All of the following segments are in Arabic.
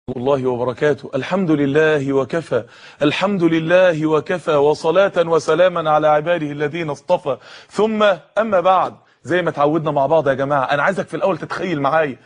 الله وبركاته. الحمد لله وكفى، الحمد لله وكفى، وصلاة وسلاما على عباده الذين اصطفى، ثم أما بعد. زي ما اتعودنا مع بعض يا جماعه، انا عايزك في الاول تتخيل معايا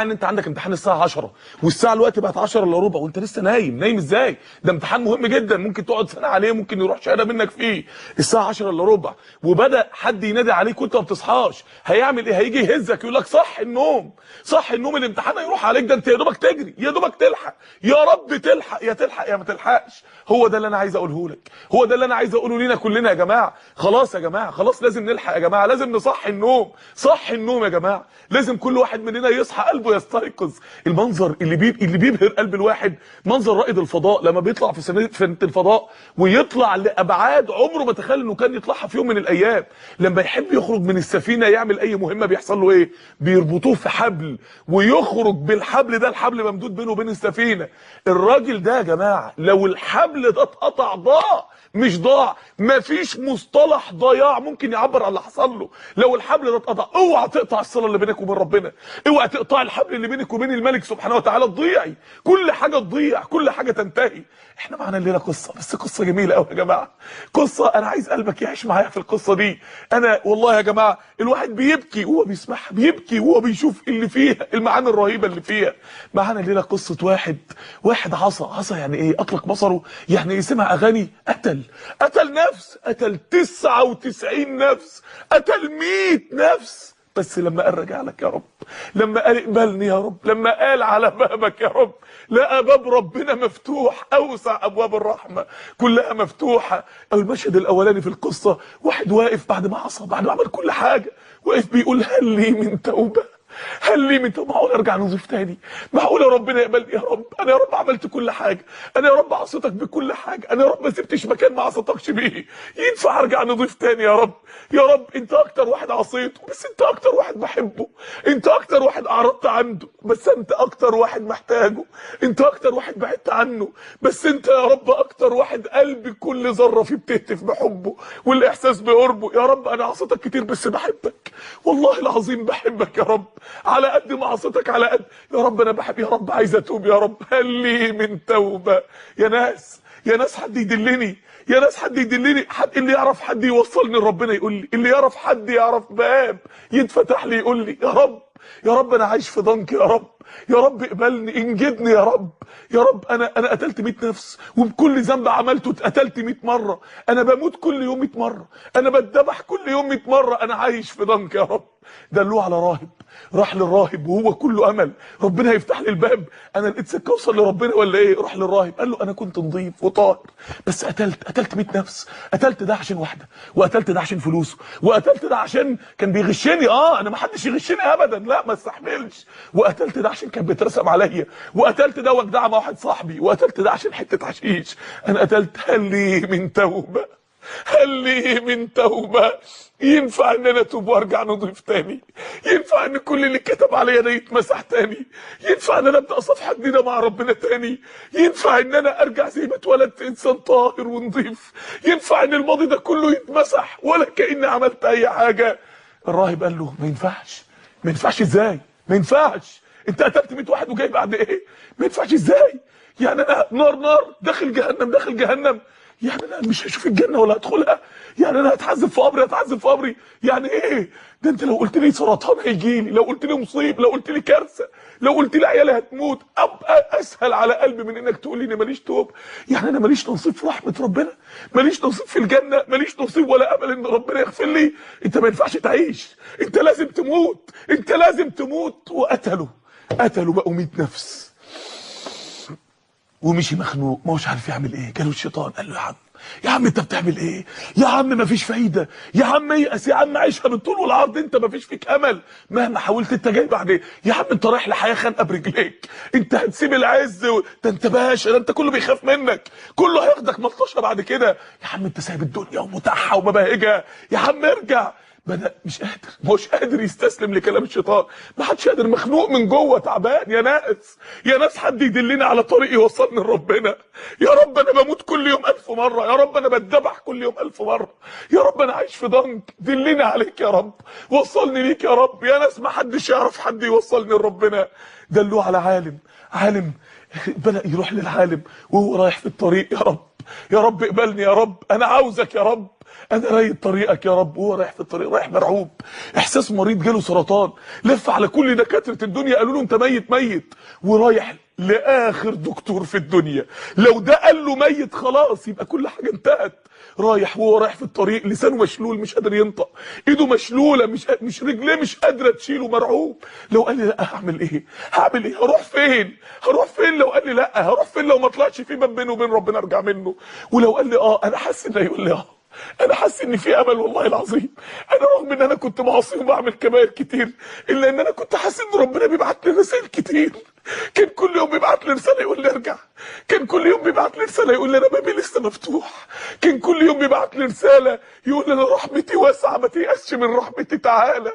ان انت عندك امتحان الساعه 10 والساعه الوقت بقت 10 الا ربع وانت لسه نايم ازاي؟ ده امتحان مهم جدا، ممكن تقعد سنه عليه، ممكن يروح شهاده منك فيه. الساعه 10 الا ربع وبدا حد ينادي عليك وانت ما بتصحاش، هيعمل ايه؟ هيجي يهزك يقول لك صح النوم، صح النوم، الامتحان هيروح عليك، ده انت يا دوبك تجري، يا دوبك تلحق، يا رب تلحق، يا تلحق يا ما تلحقش. هو ده اللي انا عايز اقوله لك، هو ده اللي انا عايز اقوله لينا كلنا يا جماعه. خلاص يا جماعه، خلاص لازم نلحق يا جماعه، لازم نصحي النوم، صح النوم يا جماعه. لازم كل واحد مننا يصحى قلبه يستيقظ. المنظر اللي بيبهر قلب الواحد منظر رائد الفضاء لما بيطلع في سنه الفضاء ويطلع لابعاد عمره ما تخيل انه كان يطلعها في يوم من الايام. لما يحب يخرج من السفينه يعمل اي مهمه بيحصل له ايه؟ بيربطوه في حبل ويخرج بالحبل ده، الحبل ممدود بينه وبين السفينه. الراجل ده يا جماعه لو الحبل ده اتقطع ضاع، مش ضاع، مفيش مصطلح ضياع ممكن يعبر عن اللي حصل له. لو الحبل ده اتقطع، اوعى تقطع الصله اللي بينك وبين ربنا، اوعى تقطع الحبل اللي بينك وبين الملك سبحانه وتعالى، تضيعي، كل حاجه تضيع، كل حاجه تنتهي. احنا معانا الليله قصه، بس قصه جميله قوي يا جماعه، قصه انا عايز قلبك يعيش معايا في القصه دي. انا والله يا جماعه الواحد بيبكي وهو بيسمعها، بيبكي وهو بيشوف اللي فيها، المعاني الرهيبه اللي فيها. معانا الليله قصه واحد عصى يعني ايه؟ اطلق بصره، يعني ايه؟ سمع اغاني، قتل نفس، قتل 99 نفس، قتل 100 نفس. بس لما قال رجع لك يا رب، لما قال اقبلني يا رب، لما قال على بابك يا رب، لقى باب ربنا مفتوح، اوسع ابواب الرحمه كلها مفتوحه. المشهد الاولاني في القصه، واحد واقف بعد ما عصى، بعد ما عمل كل حاجه، واقف بيقول هل لي من توبه، هل لي من توبه؟ معقول ارجع نضيف تاني؟ معقول يا ربنا يقبلني يا رب؟ انا يا رب عملت كل حاجه، انا يا رب عصيتك بكل حاجه، انا يا رب ما سبتش مكان ما عصيتكش بيه، ينفع ارجع نضيف تاني يا رب؟ يا رب انت اكتر واحد عصيته، بس انت اكتر واحد بحبه، انت اكتر واحد اعرضت عنده، بس انت اكتر واحد محتاجه، انت اكتر واحد بعدت عنه، بس انت يا رب اكتر واحد قلبي كل ذره فيه بتهتف بحبه والاحساس بقربه. يا رب انا عصيتك كتير بس بحبك، والله العظيم بحبك يا رب، على قد ما عصيتك على قد. يا رب انا بحب، يا رب عايز اتوب يا رب، هل لي من توبه؟ يا ناس حد يدلني، يا ناس حد يدلني، حد اللي يعرف حد يوصلني لربنا يقول لي، اللي يعرف حد يعرف باب يتفتح لي يقول لي يا رب، يا رب انا عايش في ضنك يا رب، يا رب اقبلني، انجدني يا رب. يا رب انا قتلت 100 نفس، وبكل ذنب عملته اتقتلت 100 مره، انا بموت كل يوم 100 مره، انا بتذبح كل يوم 100 مره، انا عايش في ضنك يا رب. دلوه على راهب، راح للراهب وهو كله امل، ربنا هيفتح لي الباب، انا لقيت سكه اوصل لربنا ولا ايه؟ راح للراهب قال له انا كنت نظيف وطاهر، بس قتلت 100 نفس، قتلت ده عشان واحده، وقتلت ده عشان فلوسه، وقتلت ده عشان كان بيغشني، انا ما حدش يغشني ابدا، لا ما استحملش، وقتلت ده عشان كان بيترسم عليا، وقتلت ده وجدع مع واحد صاحبي، وقتلت ده عشان حته حشيش، انا قتلت. هل لي من توبه؟ هل لي من توبه؟ ينفع ان انا اتوب وارجع نضيف تاني؟ ينفع ان كل اللي كتب عليا ده يتمسح تاني؟ ينفع ان انا ابدا صفحه جديده مع ربنا تاني؟ ينفع ان انا ارجع زي ما اتولدت انسان طاهر ونضيف؟ ينفع ان الماضي ده كله يتمسح ولا كاني عملت اي حاجه؟ الراهب قال له ما ينفعش. ما ينفعش ازاي؟ ما ينفعش، انت قتلت 100 واحد وجاي بعد ايه؟ ما ينفعش ازاي؟ يعني انا نار داخل جهنم، يعني انا مش هشوف الجنه ولا هدخلها؟ يعني انا هتعذب في قبري، يعني ايه؟ ده انت لو قلت لي سرطان هيجيلي، لو قلت لي مصيب، لو قلت لي كارثه، لو قلت لي عيالي هتموت، ابقى اسهل على قلبي من انك تقول لي اني ماليش توب. يعني انا ماليش نصيب في رحمه ربنا، ماليش نصيب في الجنه، ماليش نصيب ولا امل ان ربنا يغفر لي؟ انت ما ينفعش تعيش، انت لازم تموت، انت لازم تموت. وقتلوا بقوا 100 نفس، ومشي مخنوق ما هوش عارف يعمل ايه. جاله الشيطان قال له يا عم انت بتعمل ايه؟ يا عم مفيش فايده، يا عم يأس، يا عم عيشها بالطول والعرض، انت مفيش فيك امل مهما حاولت، انت جاي بعد ايه؟ يا عم انت رايح لحياه خانقه برجليك، انت هتسيب العز ده انت باشا، ده انت كله بيخاف منك، كله هياخدك ملطشه بعد كده. يا عم انت سايب الدنيا ومتاحها ومباهجها، يا عم ارجع. بدأ مش قادر يستسلم لكلام الشيطان، ما حدش قادر، مخنوق من جوه، تعبان. يا ناس حد يدلني على طريق يوصلني لربنا. يا رب انا بموت كل يوم 1000 مره، يا رب انا بتذبح كل يوم 1000 مره، يا رب انا عايش في ضنك، دلني عليك يا رب، وصلني ليك يا رب. يا ناس ما حدش يعرف حد يوصلني لربنا، دلوه على عالم بدأ يروح للعالم وهو رايح في الطريق. يا رب يا رب اقبلني يا رب، انا عاوزك يا رب، انا رايد طريقك يا رب. وهو رايح في الطريق رايح مرعوب، احساس مريض جاله سرطان، لف على كل دكاتره الدنيا قالوا له انت ميت. ورايح لاخر دكتور في الدنيا، لو ده قال له ميت خلاص يبقى كل حاجه انتهت. رايح وهو رايح في الطريق لسانه مشلول مش قادر ينطق، ايده مشلوله مش رجليه مش قادره تشيله، مرعوب. لو قال لي لا هعمل ايه؟ هروح فين؟ لو قال لي لا هروح فين؟ لو ما طلعش في باب بينه وبين ربنا ارجع منه. ولو قال لي انا حاسس انه يقول لي انا حاسس ان في امل والله العظيم. انا رغم ان انا كنت معصي وبعمل كبائر كتير، الا ان انا كنت حاسس ان ربنا بيبعت لي رسائل كتير. كان كل يوم بيبعت لي رساله يقول لي ارجع، كان كل يوم بيبعت لي رساله يقول لي انا بابي لسه مفتوح، كان كل يوم بيبعت لي رساله يقول لي انا رحمتي واسعه ما تيأسش من رحمتي، تعالى.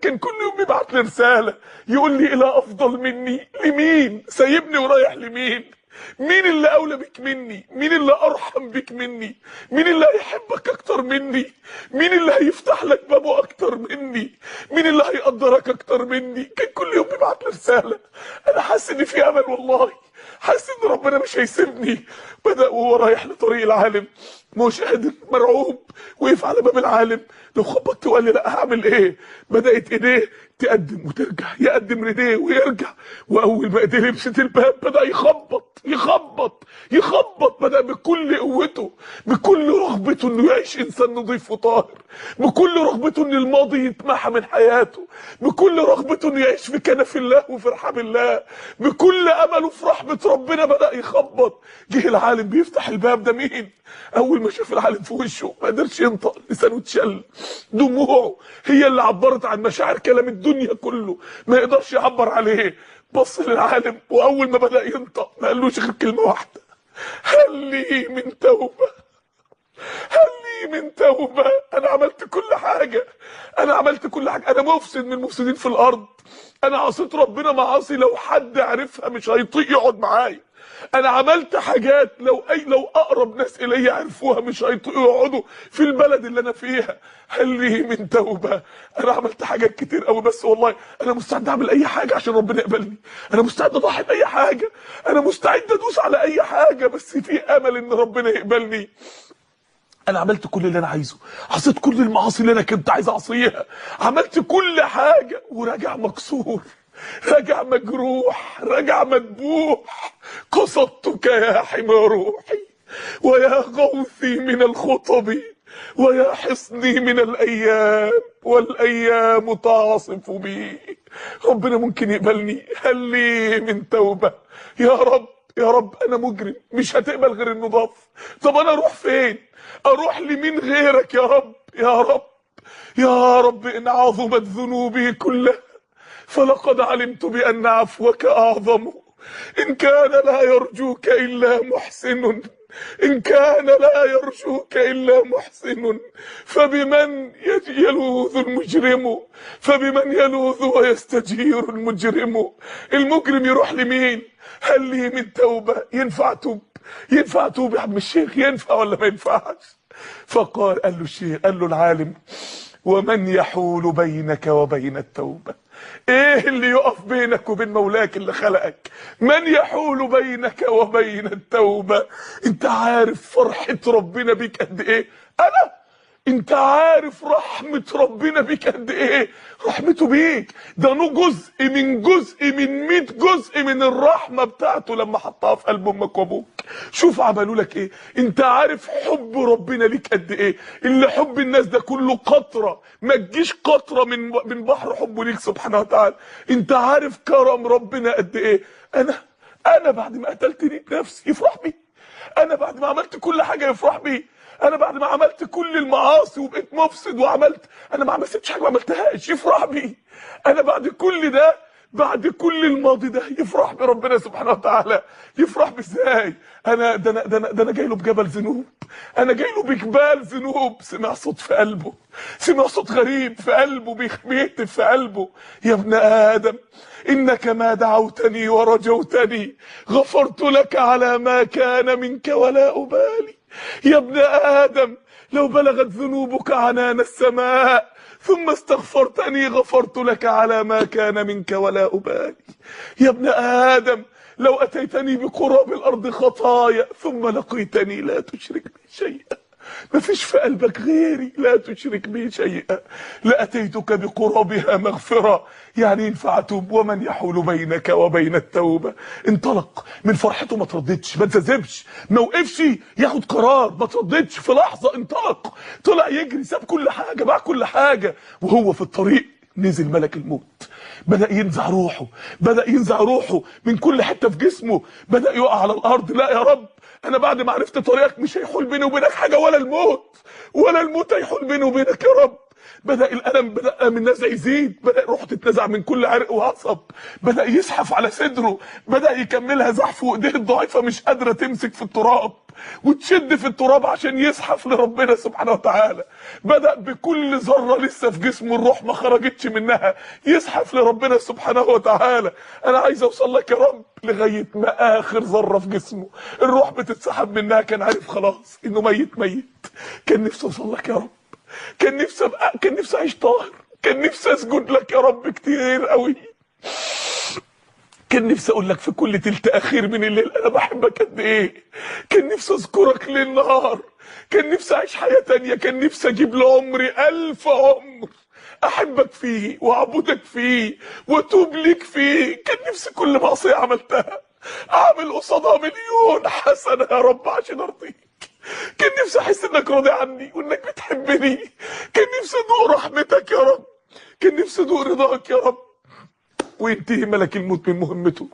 كان كل يوم بيبعت لي رساله يقول لي الى افضل مني. لمين سايبني ورايح لمين؟ مين اللي اولى بك مني؟ مين اللي ارحم بك مني؟ مين اللي هيحبك اكتر مني؟ مين اللي هيفتح لك بابه اكتر مني؟ مين اللي هيقدرك اكتر مني؟ كان كل يوم بيبعت لي رساله. انا حاسس ان في امل والله، حاسس ان ربنا مش هيسيبني. بدأ وهو رايح لطريق العالم مش قادر، مرعوب، وقف على باب العالم. لو خبطت وقال لي لا هعمل ايه؟ بدأت ايديه تقدم وترجع، يقدم ايديه ويرجع. واول ما ايديه لمست الباب بدأ يخبط. بدأ بكل قوته، بكل رغبته انه يعيش انسان نظيف وطاهر، بكل رغبته ان الماضي يتمحى من حياته، بكل رغبته انه يعيش في كنف الله وفي رحاب الله، بكل امله في رحمه ربنا. بدأ يخبط. جه العالم بيفتح الباب، ده مين؟ اول ما شاف العالم في وشه ما قدرش ينطق، لسانه اتشل، دموعه هي اللي عبرت عن مشاعر كلام الدنيا كله ما يقدرش يعبر عليه. بص للعالم واول ما بدأ ينطق ما قالوش غير كلمه واحده: هل لي من توبه؟ انا عملت كل حاجه، انا مفسد من المفسدين في الارض، انا عصيت ربنا معاصي لو حد عرفها مش هيطيق يقعد معايا، انا عملت حاجات لو اقرب ناس الي عرفوها مش هيطيقوا يقعدوا في البلد اللي انا فيها. هل لي من توبه؟ انا عملت حاجات كتير قوي، بس والله انا مستعد اعمل اي حاجه عشان ربنا يقبلني، انا مستعد اضحي باي حاجه، انا مستعد ادوس على اي حاجه، بس في امل ان ربنا يقبلني. انا عملت كل اللي انا عايزه، عصيت كل المعاصي اللي انا كنت عايز اعصيها، عملت كل حاجه وراجع مكسور، راجع مجروح، راجع مذبوح. قصدتك يا حمى روحي ويا غوثي من الخطب ويا حصني من الايام والايام تعصف بي. ربنا ممكن يقبلني؟ هل لي من توبه؟ يا رب انا مجرم مش هتقبل غير النضاف. طب انا اروح فين؟ اروح لمين غيرك يا رب ان عظمت ذنوبي كلها فلقد علمت بان عفوك اعظم. ان كان لا يرجوك الا محسن، فبمن يلوذ المجرم؟ فبمن يلوذ ويستجير المجرم؟ المجرم يروح لمين؟ هل لي من توبه؟ ينفع توب يا عم الشيخ؟ ينفع ولا ما ينفعش؟ فقال قال له العالم: ومن يحول بينك وبين التوبه؟ ايه اللي يقف بينك وبين مولاك اللي خلقك؟ من يحول بينك وبين التوبه؟ انت عارف فرحه ربنا بيك قد ايه؟ انت عارف رحمه ربنا بيك قد ايه؟ رحمته بيك ده جزء من 100 جزء من الرحمه بتاعته لما حطها في قلب امك وابوك. شوف عملوا لك ايه. انت عارف حب ربنا ليك قد ايه؟ اللي حب الناس ده كله قطره، ما تجيش قطره من بحر حبه ليك سبحانه وتعالى. انت عارف كرم ربنا قد ايه؟ انا بعد ما قتلت نفسي يفرح بي، انا بعد ما عملت كل حاجه يفرح بي، انا بعد ما عملت كل المعاصي وبقيت مفسد انا ما عملتش حاجه ما عملتهاش يفرح بي، انا بعد كل ده، بعد كل الماضي ده يفرح بربنا سبحانه وتعالى. يفرح بازاي؟ ده انا جاي له بجبل ذنوب، انا جاي له بجبال ذنوب. سمع صوت في قلبه، سمع صوت غريب في قلبه بيهتف في قلبه: يا ابن ادم انك ما دعوتني ورجوتني غفرت لك على ما كان منك ولا ابالي. يا ابن ادم لو بلغت ذنوبك عنان السماء ثم استغفرتني غفرت لك على ما كان منك ولا أبالي. يا ابن آدم لو أتيتني بقراب الأرض خطايا ثم لقيتني لا تشرك بي شيئا، مفيش في قلبك غيري، لا تشرك بي شيئا، لأتيتك بقرابها مغفرة. يعني ينفع اتوب؟ ومن يحول بينك وبين التوبة. انطلق من فرحته، ما ترددش، ما تذبذبش، ما وقفش ياخد قرار، ما ترددش في لحظة، انطلق. طلع يجري، ساب كل حاجة، باع كل حاجة، وهو في الطريق نزل ملك الموت، بدأ ينزع روحه، بدأ ينزع روحه من كل حتة في جسمه، بدأ يقع على الأرض. لا يا رب، أنا بعد ما عرفت طريقك مش هيحول بيني وبينك حاجة، ولا الموت، ولا الموت هيحول بيني وبينك يا رب. بدأ الألم، بدأ من النزع يزيد، بدأ روحه تتنزع من كل عرق وعصب، بدأ يزحف على صدره، بدأ يكملها زحف، وإيديه الضعيفة مش قادرة تمسك في التراب وتشد في التراب عشان يزحف لربنا سبحانه وتعالى. بدأ بكل ذرة لسه في جسمه الروح ما خرجتش منها يزحف لربنا سبحانه وتعالى. أنا عايز أوصل لك يا رب لغاية ما آخر ذرة في جسمه الروح بتتسحب منها، كان عارف خلاص إنه ميت ميت. كان نفسي أوصل لك يا رب، كان نفسي أعيش طاهر، كان نفسي أسجد لك يا رب كتير قوي، كان نفسي اقول لك في كل تلت اخير من الليل انا بحبك قد ايه، كان نفسي اذكرك ليل نهار، كان نفسي اعيش حياة تانية، كان نفسي اجيب لعمري 1000 عمر احبك فيه واعبدك فيه واتوب ليك فيه. كان نفسي كل معصية عملتها اعمل قصادها مليون حسنة يا رب عشان ارضيك. كان نفسي احس انك راضي عني وانك بتحبني، كان نفسي ادوق رحمتك يا رب، كان نفسي ادوق رضاك يا رب. وينتهي ملك الموت من مهمته،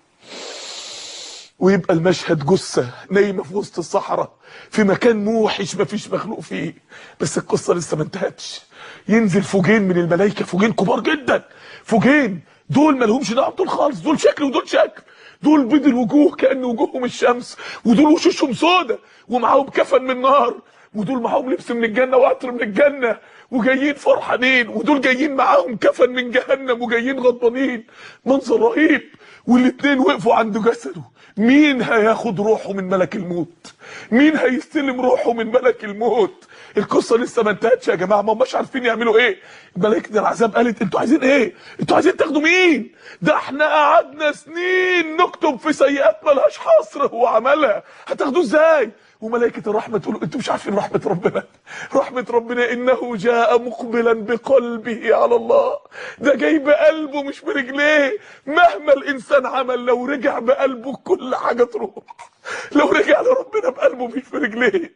ويبقى المشهد جثة نايمة في وسط الصحراء في مكان موحش مفيش مخلوق فيه. بس القصة لسه ما انتهتش. ينزل فوجين من الملائكة، فوجين كبار جدا، فوجين دول مالهمش دعوة بدول خالص، دول شكل ودول شكل، دول بيض الوجوه كأن وجوههم الشمس، ودول وشوشهم سودة ومعاهم كفن من نار، ودول معاهم لبس من الجنة وعطر من الجنة وجايين فرحانين، ودول جايين معاهم كفن من جهنم وجايين غضبانين. منظر رهيب. والاتنين وقفوا عند جسده. مين هياخد روحه من ملك الموت؟ مين هيستلم روحه من ملك الموت؟ القصه لسه ما انتهتش يا جماعه، ما هماش عارفين يعملوا ايه. ملائكه العذاب قالت انتوا عايزين ايه؟ انتوا عايزين تاخدوا مين؟ ده احنا قعدنا سنين نكتب في سيئات ملهاش حصر هو عملها، هتاخدوه ازاي؟ وملائكه الرحمه تقولوا انتوا مش عارفين رحمه ربنا، رحمه ربنا انه جاء مقبلا بقلبه على الله، ده جاي بقلبه مش برجليه. مهما الانسان عمل لو رجع بقلبه كل حاجه تروح، لو رجع لربنا بقلبه مش برجليه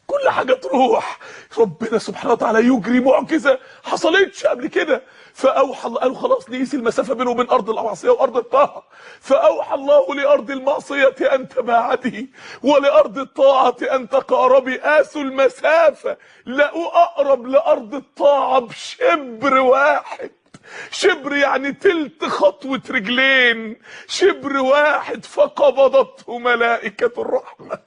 كل حاجه تروح. ربنا سبحانه وتعالى يجري معجزه حصلتش قبل كده. فاوحى الله، قالوا خلاص نقيس المسافه بينه وبين ارض المعصيه وارض الطاعه. فاوحى الله لارض المعصيه ان تباعدي ولارض الطاعه ان تقاربي. قاسوا المسافه لقوا اقرب لارض الطاعه بشبر واحد. شبر يعني تلت خطوة رجلين، شبر واحد. فقبضته ملائكة الرحمة،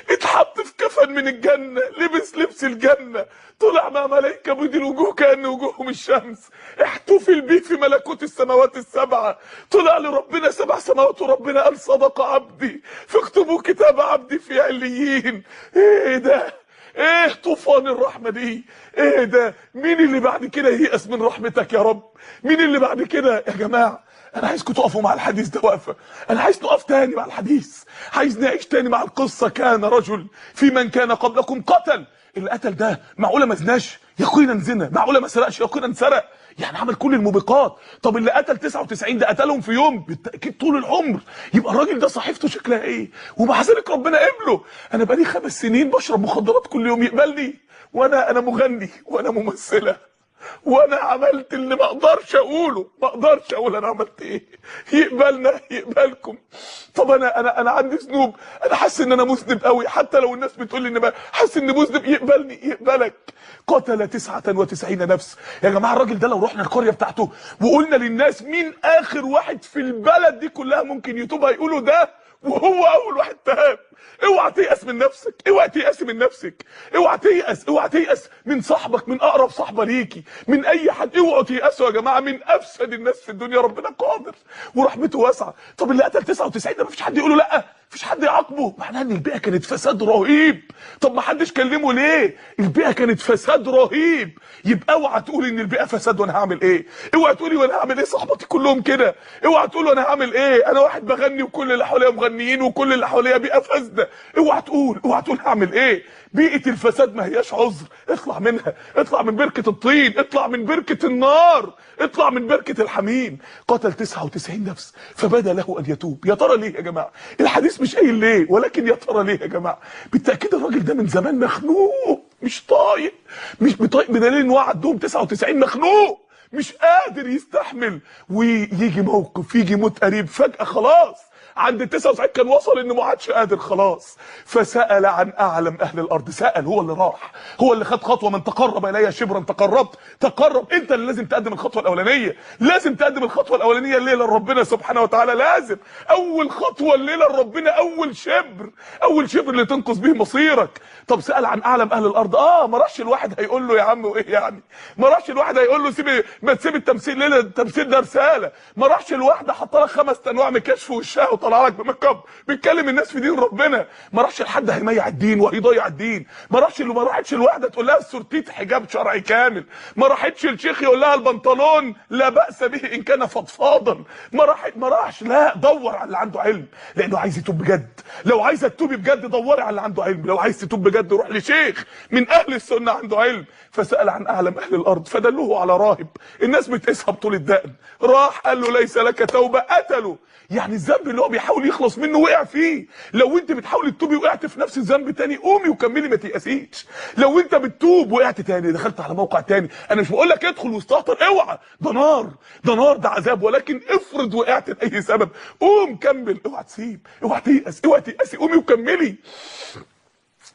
اتحط في كفن من الجنة، لبس لبس الجنة، طلع مع ملائكة بيض الوجوه كأن وجوههم الشمس، احتفل بيه في ملكوت السماوات السبعة، طلع لربنا 7 سماوات وربنا قال صدق عبدي فاكتبوا كتاب عبدي في عليين. ايه ده؟ ايه طوفان الرحمة دي؟ ايه ده؟ مين اللي بعد كده ييأس من رحمتك يا رب؟ مين اللي بعد كده؟ يا جماعة انا عايزكم تقفوا مع الحديث ده وقفة، انا عايز نقف تاني مع الحديث، عايز نعيش تاني مع القصة. كان رجل في من كان قبلكم قتل. اللي قتل ده معقولة ما زناش؟ يقينا زنا. معقولة ما سرقش؟ يقينا سرق. يعني عمل كل الموبقات. طب اللي قتل 99 ده قتلهم في يوم؟ بالتأكيد طول العمر. يبقى الراجل ده صحيفته شكلها ايه؟ ومع ذلك ربنا قبله. انا بقالي 5 سنين بشرب مخدرات كل يوم، يقبلني؟ وانا مغني وانا ممثلة وانا عملت اللي ما اقدرش اقوله، ما اقدرش اقول انا عملت ايه. يقبلنا يقبلكم. طب انا عندي ذنوب، انا حاسس ان انا مذنب قوي، حتى لو الناس بتقول لي ان حاسس اني مذنب، يقبلني يقبلك. قتل 99 نفس. يا جماعه الراجل ده لو رحنا القريه بتاعته وقلنا للناس مين اخر واحد في البلد دي كلها ممكن يتوب، هيقولوا ده، وهو اول واحد تاب. اوعى تيأس من نفسك، اوعى تيأس من نفسك، اوعى تيأس، اوعى تيأس من صاحبك، من اقرب صاحبه ليكي، من اي حد. اوعوا تيأسوا يا جماعه من افسد الناس في الدنيا. ربنا قادر ورحمته واسعه. طب اللي قتل 99 ده مفيش حد يقول له لا؟ مفيش حد يعاقبه، معناها ان البيئه كانت فساد رهيب. طب ما حدش كلمه ليه؟ البيئه كانت فساد رهيب. يبقى اوعى تقول ان البيئه فساد وانا هعمل ايه؟ اوعى تقولي وانا هعمل ايه؟ صحباتي كلهم كده. اوعى تقول وانا هعمل ايه؟ انا واحد بغني وكل اللي حواليا مغنيين وكل اللي حواليا بيئه فاسده. اوعى تقول هعمل ايه؟ بيئه الفساد ما هياش عذر، اطلع منها، اطلع من بركه الطين، اطلع من بركه النار، اطلع من بركه الحميم. قتل 99 نفس فبدا له ان يتوب. يا ترى ليه يا جماعه؟ الحديث مش قايل ليه، ولكن يا ترى ليه يا جماعه؟ بالتاكيد الراجل ده من زمان مخنوق، مش طايق، مش بطايق، بدليل ان هو عندهم 99 مخنوق مش قادر يستحمل، ويجي موقف يجي موت قريب فجاه خلاص عند ال 99 كان وصل انه ما عادش قادر خلاص. فسأل عن اعلم اهل الارض، سأل، هو اللي راح، هو اللي خد خطوه. من تقرب الي شبرا تقرب. انت اللي لازم تقدم الخطوه الاولانيه، لازم تقدم الخطوه الاولانيه الليله لربنا سبحانه وتعالى. لازم اول خطوه الليله لربنا، اول شبر اللي تنقذ به مصيرك. طب سأل عن اعلم اهل الارض، ما راحش الواحد هيقول له يا عم وايه يعني؟ ما راحش الواحد هيقول له ما تسيب التمثيل ليله، التمثيل ده رساله. ما راحش الواحده حط لك 5 انواع من كشف وشها طلع لك بميك اب بيتكلم الناس في دين ربنا. ما راحش لحد هيميع الدين وهيضيع الدين. ما راحتش الواحده تقول لها السورتيت حجاب شرعي كامل. ما راحتش الشيخ يقول لها البنطلون لا باس به ان كان فضفاضا. ما راحش، لا، دور على اللي عنده علم، لانه عايز يتوب بجد. لو عايزه تتوبي بجد دوري على اللي عنده علم، لو عايز تتوب بجد روح لشيخ من اهل السنه عنده علم. فسأل عن اعلم اهل الارض فدلوه على راهب الناس بتقيسها بطول الدقن. راح قال له ليس لك توبه، قتله. يعني الذنب اللي هو بيحاول يخلص منه وقع فيه. لو انت بتحاول تتوبي وقعت في نفس الذنب تاني، قومي وكملي ما تيأسيش. لو انت بتتوب وقعت تاني، دخلت على موقع تاني، انا مش بقول لك ادخل واستهتر، اوعى، ده نار، ده عذاب. ولكن افرض وقعت لاي سبب، قوم كمل، اوعى تسيب، اوعى تيأسي، قومي وكملي.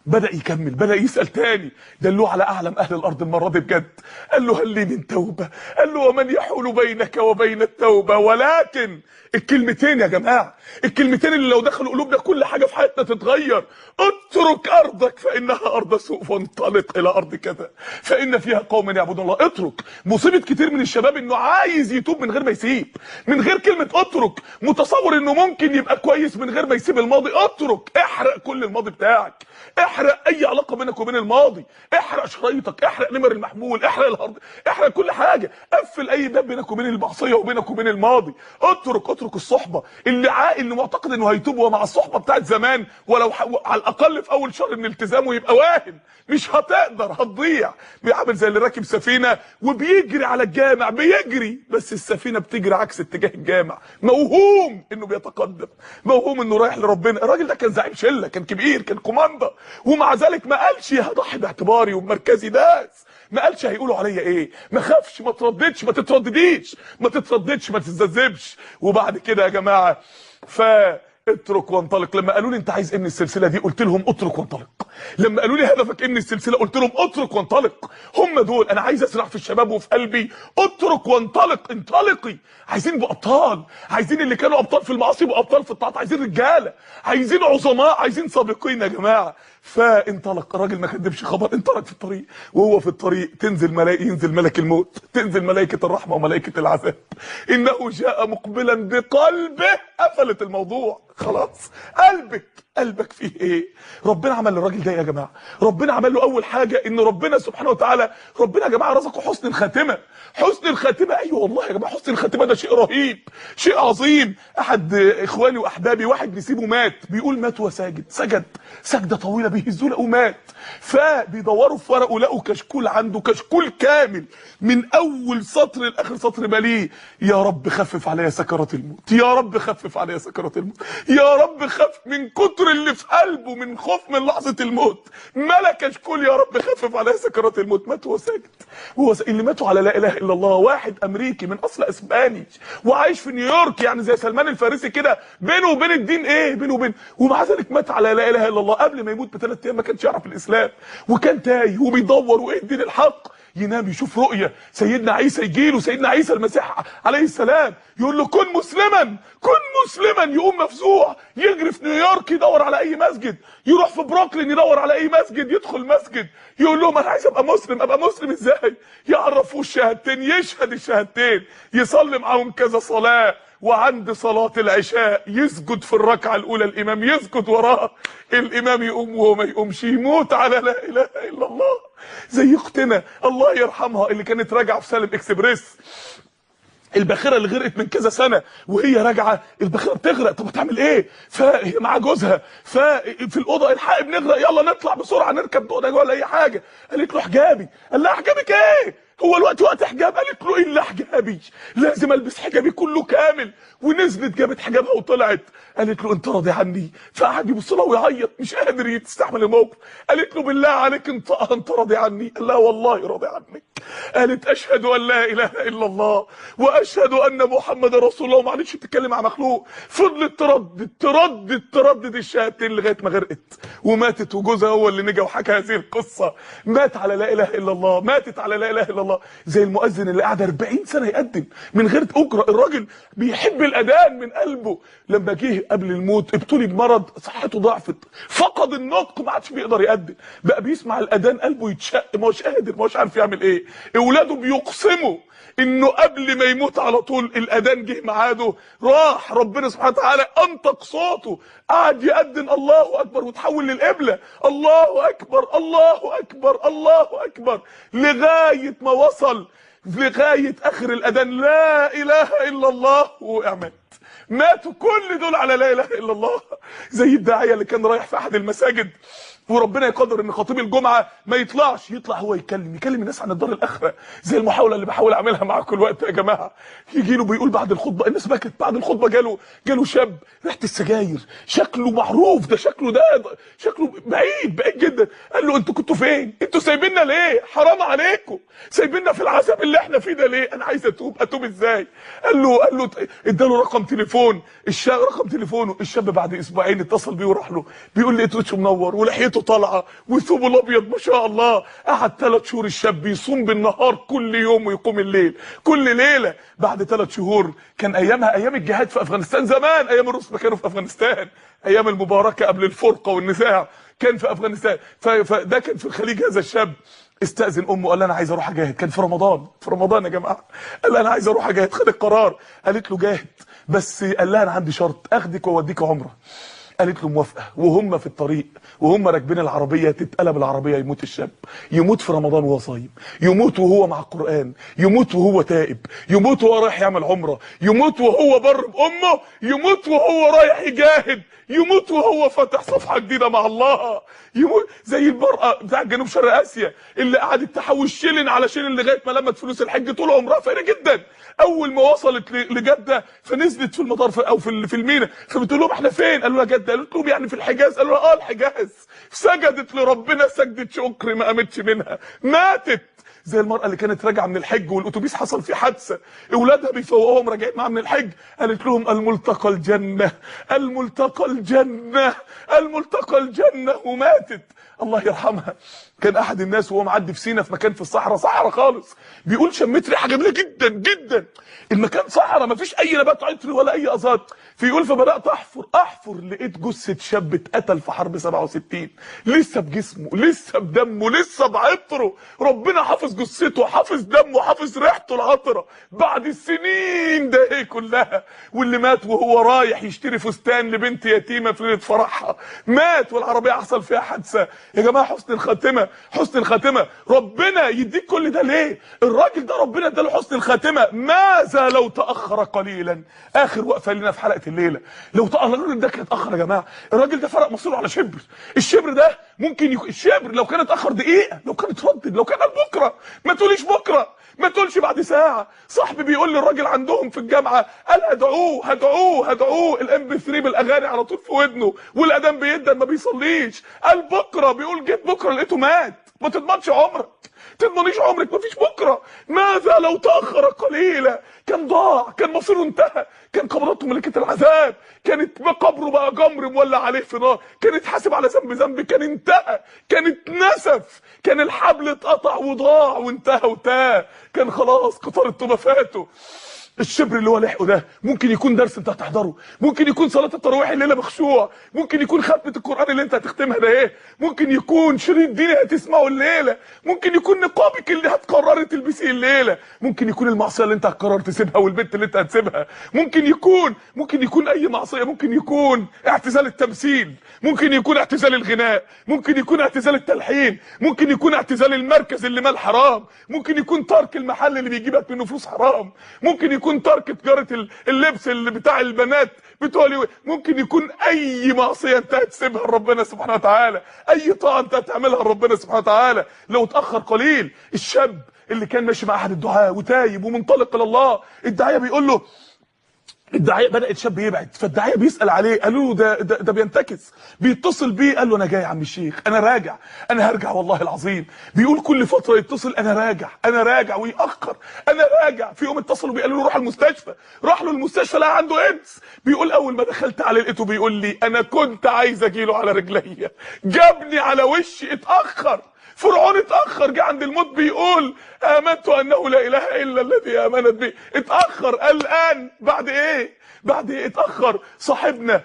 بدأ يكمل، بدأ يسأل تاني، دلوه على اعلم اهل الارض المره دي بجد. قال له هل لي من توبه؟ قال له ومن يحول بينك وبين التوبه؟ ولكن الكلمتين يا جماعه، الكلمتين اللي لو دخلوا قلوبنا كل حاجه في حياتنا تتغير. اترك ارضك فانها ارض سوء، وانطلق الى ارض كذا فان فيها قوم يعبدون الله. اترك. مصيبه كتير من الشباب انه عايز يتوب من غير ما يسيب، من غير كلمه اترك، متصور انه ممكن يبقى كويس من غير ما يسيب الماضي. اترك، احرق كل الماضي بتاعك، احرق اي علاقه بينك وبين الماضي، احرق شرايطك، احرق نمر المحمول، احرق الهارد، احرق كل حاجه، قفل اي باب بينك وبين المعصيه وبينك وبين الماضي. اترك الصحبه. اللي معتقد انه هيتوب ومع الصحبه بتاعت زمان، ولو على الاقل في اول شهر من التزامه، يبقى واهم، مش هتقدر، هتضيع. بيعمل زي اللي راكب سفينه وبيجري على الجامع، بيجري بس السفينه بتجري عكس اتجاه الجامع، موهوم انه بيتقدم، موهوم انه رايح لربنا. الراجل ده كان زعيم شله، كان كبير، كان كوماندا، ومع ذلك ما قالش هضحي باعتباري وبمركزي. داس، ما قالش هيقولوا عليا ايه. ما خافش، ما ترددش، ما تتردديش، ما تتذبذبش. وبعد كده يا جماعه اترك وانطلق. لما قالوا لي انت عايز ايه من السلسله دي، قلت لهم اترك وانطلق. لما قالوا لي هدفك ايه من السلسله، قلت لهم اترك وانطلق. هم دول انا عايز اسرع في الشباب وفي قلبي. اترك وانطلق، انطلقي. عايزين نبقى ابطال، عايزين اللي كانوا ابطال في المعاصي يبقوا ابطال في الطاعات، عايزين رجاله، عايزين عظماء، عايزين سابقين يا جماعه. فانطلق. الراجل ما كدبش خبر، انطلق في الطريق. وهو في الطريق ينزل ملك الموت، تنزل ملائكه الرحمه وملائكه العذاب. انه جاء مقبلا بقلبه. قفلت الموضوع خلاص. قلبك فيه ايه؟ ربنا عمل للراجل ده يا جماعه، ربنا عمل له اول حاجه ان ربنا سبحانه وتعالى، ربنا يا جماعه رزقه حسن الخاتمه. حسن الخاتمه، ايوه والله يا جماعه، حسن الخاتمه ده شيء رهيب، شيء عظيم. احد اخواني واحبابي، واحد نسيبه مات، بيقول مات وساجد، سجد سجده طويله بيهزوا له ومات. فبيدوروا في ورقه لقوا كشكول عنده، كشكول كامل من اول سطر لاخر سطر ماليه يا رب خفف عليا سكرات الموت، يا رب خفف عليا سكرات الموت، يا رب خفف. من كتر اللي في قلبه من خوف من لحظه الموت ملا كشكول يا رب خفف عليا سكرات الموت. مات وهو ساجد. اللي ماتوا على لا اله الا الله، واحد امريكي من اصل اسباني وعايش في نيويورك، يعني زي سلمان الفارسي كده، بينه وبين الدين ايه، بينه وبين، ومع ذلك مات على لا اله الا الله. قبل ما يموت ب3 ايام ما كانش يعرف الاسلام، وكان تايه وبيدور وايه الدين الحق. ينام يشوف رؤيه سيدنا عيسى يجيله، سيدنا عيسى المسيح عليه السلام يقول له كن مسلما كن مسلما، يقوم مفزوع يجري في نيويورك يدور على اي مسجد، يروح في بروكلين يدور على اي مسجد، يدخل مسجد يقول لهم انا عايز ابقى مسلم. ابقى مسلم ازاي؟ يعرفوه الشهادتين، يشهد الشهادتين، يصلي معاهم كذا صلاه، وعند صلاة العشاء يسجد في الركعة الأولى، الإمام يسجد وراه، الإمام يقوم وهو ما يقومش، يموت على لا إله إلا الله. زي أختنا الله يرحمها اللي كانت راجعة في سالم إكسبريس، الباخره اللي غرقت من كذا سنه، وهي راجعه الباخره بتغرق، طب هتعمل ايه؟ فهي مع جوزها ففي الاوضه، الحق بنغرق يلا نطلع بسرعه نركب اوضه ولا اي حاجه. قالت له حجابي. قال لها حجابك ايه؟ هو الوقت وقت حجاب؟ قالت له الا حجابي، لازم البس حجابي كله كامل. ونزلت جابت حجابها وطلعت. قالت له انت راضي عني؟ فقعد يبص لها ويعيط مش قادر يستحمل الموقف. قالت له بالله عليك انت راضي عني؟ قال لها والله راضي عنك. قالت اشهد ان لا اله الا الله واشهد ان محمد رسول الله، وما عادتش تتكلم مع مخلوق. فضلت تردد الشهادتين لغايه ما غرقت وماتت، وجوزها هو اللي نجا وحكى هذه القصه. مات على لا اله الا الله، ماتت على لا اله الا الله. زي المؤذن اللي قعد 40 سنه يقدم من غير اجره، الراجل بيحب الاذان من قلبه. لما جه قبل الموت ابتلي بمرض، صحته ضعفت، فقد النطق، ما عادش بيقدر يقدم، بقى بيسمع الاذان قلبه يتشق، ما هوش قادر، ما هوش عارف يعمل ايه. اولاده بيقسموا انه قبل ما يموت على طول الاذان جه ميعاده، راح ربنا سبحانه وتعالى انطق صوته، قعد يأذن الله اكبر وتحول للقبله، الله اكبر الله اكبر الله اكبر، لغايه ما وصل لغايه اخر الاذان لا اله الا الله، وقع مات. ماتوا كل دول على لا اله الا الله. زي الداعيه اللي كان رايح في احد المساجد، وربنا يقدر ان خطيب الجمعه ما يطلعش، يطلع هو يكلم الناس عن الدار الاخره، زي المحاوله اللي بحاول اعملها معاكم الوقت يا جماعه. يجي له بيقول بعد الخطبه، الناس بكت، بعد الخطبه جاله شاب ريحه السجاير، شكله معروف، ده شكله بعيد جدا. قال له انتوا كنتوا فين؟ انتوا سايبيننا ليه؟ حرام عليكم، سايبيننا في العذاب اللي احنا فيه ده ليه؟ انا عايز اتوب ازاي؟ قال له اداله رقم تليفون، رقم تليفونه. الشاب بعد اسبوعين اتصل بيه وراح له، بيقول لي وشه منور ولحيته طالعه وثوبه الابيض ما شاء الله. قعد 3 شهور الشاب يصوم بالنهار كل يوم ويقوم الليل كل ليله. بعد 3 شهور كان ايامها ايام الجهاد في افغانستان زمان، ايام الروس ما كانوا في افغانستان، ايام المباركه قبل الفرقه والنزاع كان في افغانستان. فده كان في الخليج. هذا الشاب استأذن امه، قال لها انا عايز اروح اجاهد، كان في رمضان يا جماعه. قال لها انا عايز اروح اجاهد، خد القرار. قالت له جاهد، بس قال لها انا عندي شرط، اخدك واوديك عمره. قالت له موافقه. وهم في الطريق وهم راكبين العربيه، تتقلب العربيه، يموت الشاب، يموت في رمضان وهو صايم، يموت وهو مع القران، يموت وهو تائب، يموت وهو رايح يعمل عمره، يموت وهو بر بامه، يموت وهو رايح يجاهد، يموت وهو فاتح صفحه جديده مع الله، يموت زي المراه بتاع جنوب شرق اسيا اللي قعدت تحوش شيلن على شيلن لغايه ما لمت فلوس الحج، طول عمرها فقيره جدا. اول ما وصلت لجده فنزلت في المطار او في المينا، فبتقول لهم احنا فين؟ قالوا لها جده. قالت لهم يعني في الحجاز؟ قالوا لها الحجاز. سجدت لربنا سجدة شكر ما قامتش منها، ماتت. زي المرأة اللي كانت راجعة من الحج والأتوبيس حصل فيه حادثة، أولادها بيفوقوهم راجعين معاها من الحج، قالت لهم الملتقى الجنة الملتقى الجنة الملتقى الجنة، وماتت. الله يرحمها. كان أحد الناس وهو معدي في سينا في مكان في الصحراء، صحراء خالص، بيقول شميت ريحة جميلة جدا جدا، المكان صحراء ما فيش أي نبات عطري ولا أي أزهار. فيقول فبدأت أحفر لقيت جثة شاب اتقتل في حرب 67، لسه بجسمه، لسه بدمه، لسه بعطره، ربنا حافظ جثته، حافظ دمه، حافظ ريحته العطرة بعد السنين ده ايه كلها. واللي مات وهو رايح يشتري فستان لبنت يتيمة في ليلة فرحها، مات والعربية حصل فيها حادثة. يا جماعة حسن الخاتمة، حسن الخاتمة. ربنا يديك كل ده ليه؟ الراجل ده ربنا اداله حسن الخاتمة. ماذا لو تأخر قليلا؟ آخر وقفة لنا في حلقة الليلة، لو الراجل ده كان اتأخر يا جماعة، الراجل ده فرق مصيره على شبر، الشبر ده ممكن الشبر لو كان اتأخر دقيقة، لو كان اتردد، لو كان قال بكرة، ما تقوليش بكرة، ما تقولش بعد ساعة. صاحبي بيقول للراجل عندهم في الجامعة، قال هدعوه الام بي 3 بالاغاني على طول في ودنه، والاذان بيدن ما بيصليش، قال بكرة، بيقول جيت بكرة لقيته مات. ما تضمنش عمرك، تضمنيش عمرك، مفيش بكره. ماذا لو تاخر قليلا؟ كان ضاع، كان مصيره انتهى، كان قبضته ملكه العذاب، كانت قبره بقى جمر مولع عليه في نار، كان اتحاسب على ذنب، كان انتهى، كان اتنسف، كان الحبل اتقطع وضاع وانتهى وتاه، كان خلاص قطار التوبه فاته. الشبر اللي هو لحقه ده ممكن يكون درس انت هتحضره، ممكن يكون صلاه التراويح الليله بخشوع، ممكن يكون ختمه القران اللي انت هتختمها ده ايه، ممكن يكون شريط ديني هتسمعه الليله، ممكن يكون نقابك اللي هتقرري تلبسيه الليله، ممكن يكون المعصيه اللي انت هتقرر تسيبها والبنت اللي انت هتسيبها، ممكن يكون اي معصيه، ممكن يكون اعتزال التمثيل، ممكن يكون اعتزال الغناء، ممكن يكون اعتزال التلحين، ممكن يكون اعتزال المركز اللي مال حرام، ممكن يكون ترك المحل اللي بيجيبك منه فلوس حرام، ممكن يكون ترك تجاره اللبس اللي بتاع البنات بتوع، ممكن يكون اي معصيه انت هتسيبها لربنا سبحانه وتعالى، اي طاعه انت هتعملها لربنا سبحانه وتعالى لو اتاخر قليل. الشاب اللي كان ماشي مع احد الدعاة وتايب ومنطلق الى الله، الداعيه بيقول له، الداعيه بدا الشاب يبعد، فالداعيه بيسال عليه، قالوا له ده بينتكس، بيتصل بيه قال له انا جاي يا عم الشيخ، انا راجع، انا هرجع والله العظيم. بيقول كل فتره يتصل انا راجع ويأخر، انا راجع. في يوم اتصلوا بيه قالوا له روح المستشفى، راح له المستشفى لقى عنده ايدز. بيقول اول ما دخلت عليه لقيته بيقول لي انا كنت عايز اجيله على رجليا، جابني على وشي، اتأخر. فرعون اتأخر، جه عند الموت بيقول آمنت أنه لا إله إلا الذي آمنت به، اتأخر. الآن بعد إيه؟ اتأخر. صاحبنا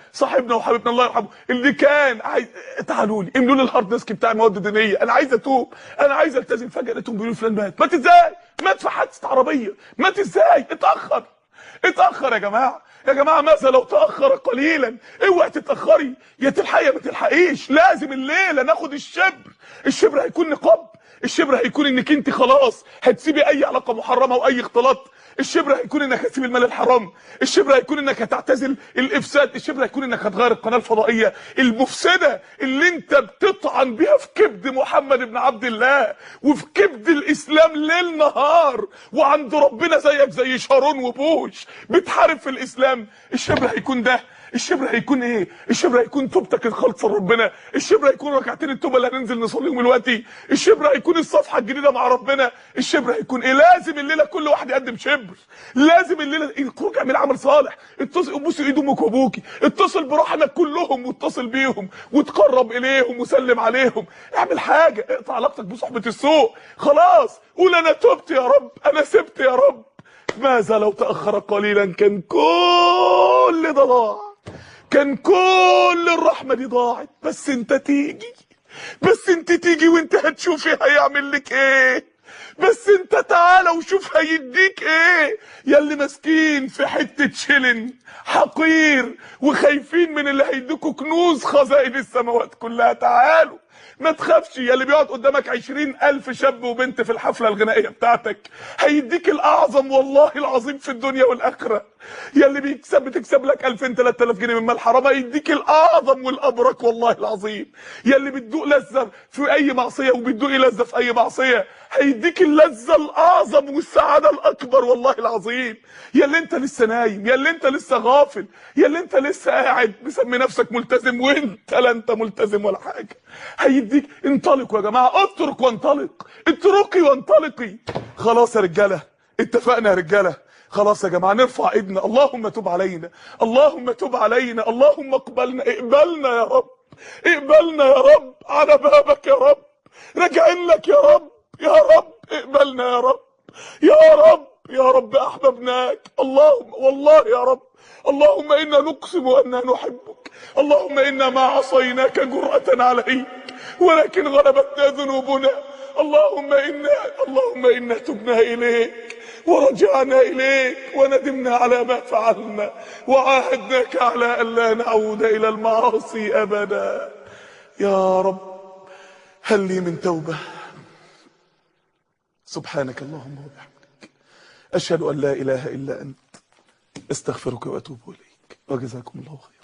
وحبيبنا الله يرحمه اللي كان عايز، تعالوا لي املوا لي الهارد ديسك بتاع المواد الدينية، أنا عايز أتوب، أنا عايز ألتزم. فجأة لقيتهم بيقولوا فلان مات إزاي؟ مات في حادثة عربية، مات إزاي؟ اتأخر يا جماعة ماذا لو تأخر قليلا؟ اوعي تتأخري، يا تلحقي يا ما تلحقيش. لازم الليلة ناخد الشبر هيكون نقاب، الشبر هيكون انك انت خلاص هتسيبي اي علاقة محرمة واي اختلاط، الشبر هيكون انك هتسيب المال الحرام، الشبر هيكون انك هتعتزل الافساد، الشبر هيكون انك هتغير القناة الفضائية المفسدة اللي انت بتطعن بيها في كبد محمد بن عبد الله وفي كبد الاسلام ليل نهار، وعند ربنا زيك زي شارون وبوش بتحارب في الاسلام. الشبر هيكون ده. الشبر هيكون ايه؟ الشبر هيكون توبتك الخالصه لربنا، الشبر هيكون ركعتين التوبه اللي هننزل نصليهم دلوقتي، الشبر هيكون الصفحه الجديده مع ربنا، الشبر هيكون ايه؟ لازم الليله كل واحد يقدم شبر، لازم الليله خروج اعمل عمل صالح، اتصل بوس ايد امك وابوكي، اتصل برحمك كلهم واتصل بيهم وتقرب اليهم وسلم عليهم، اعمل حاجه، اقطع علاقتك بصحبه السوء، خلاص قول انا تبت يا رب، انا سبت يا رب. ماذا لو تأخر قليلا؟ كان كل ده ضاع، كان كل الرحمة دي ضاعت. بس انت تيجي وانت هتشوفي هيعمل لك ايه، بس انت تعالى وشوف هيديك ايه. يا اللي ماسكين في حتة شلن حقير وخايفين من اللي هيديكوا كنوز خزائن السماوات كلها، تعالوا ما تخافش. يا اللي بيقعد قدامك 20,000 شاب وبنت في الحفلة الغنائية بتاعتك، هيديك الأعظم والله العظيم في الدنيا والآخرة. يا اللي بتكسب لك 2000 3000 جنيه من مال حرام، هيديك الأعظم والأبرك والله العظيم. يا اللي بتدوق لذة في أي معصية وبتدوقي لذة في أي معصية، هيديك اللذة الأعظم والسعادة الأكبر والله العظيم. يا اللي أنت لسه نايم، يا اللي أنت لسه غافل، يا اللي أنت لسه قاعد مسمي نفسك ملتزم وأنت لا أنت ملتزم ولا حاجة، هيديك. انطلقوا يا جماعة، اترك وانطلق، اتركي وانطلقي. خلاص يا رجالة، اتفقنا يا رجالة، خلاص يا جماعة نرفع ايدنا. اللهم تب علينا، اللهم تب علينا، اللهم اقبلنا يا رب، اقبلنا يا رب، على بابك يا رب، راجعين لك يا رب، يا رب اقبلنا يا رب، يا رب يا رب احببناك. اللهم والله يا رب، اللهم انا نقسم اننا نحبك، اللهم انا ما عصيناك جرأة عليك ولكن غلبتنا ذنوبنا. اللهم انا تبنا اليك ورجعنا اليك وندمنا على ما فعلنا وعاهدناك على الا نعود الى المعاصي ابدا. يا رب هل لي من توبة؟ سبحانك اللهم وبحمدك، اشهد ان لا اله الا انت، استغفرك واتوب اليك، وجزاكم الله خيرا.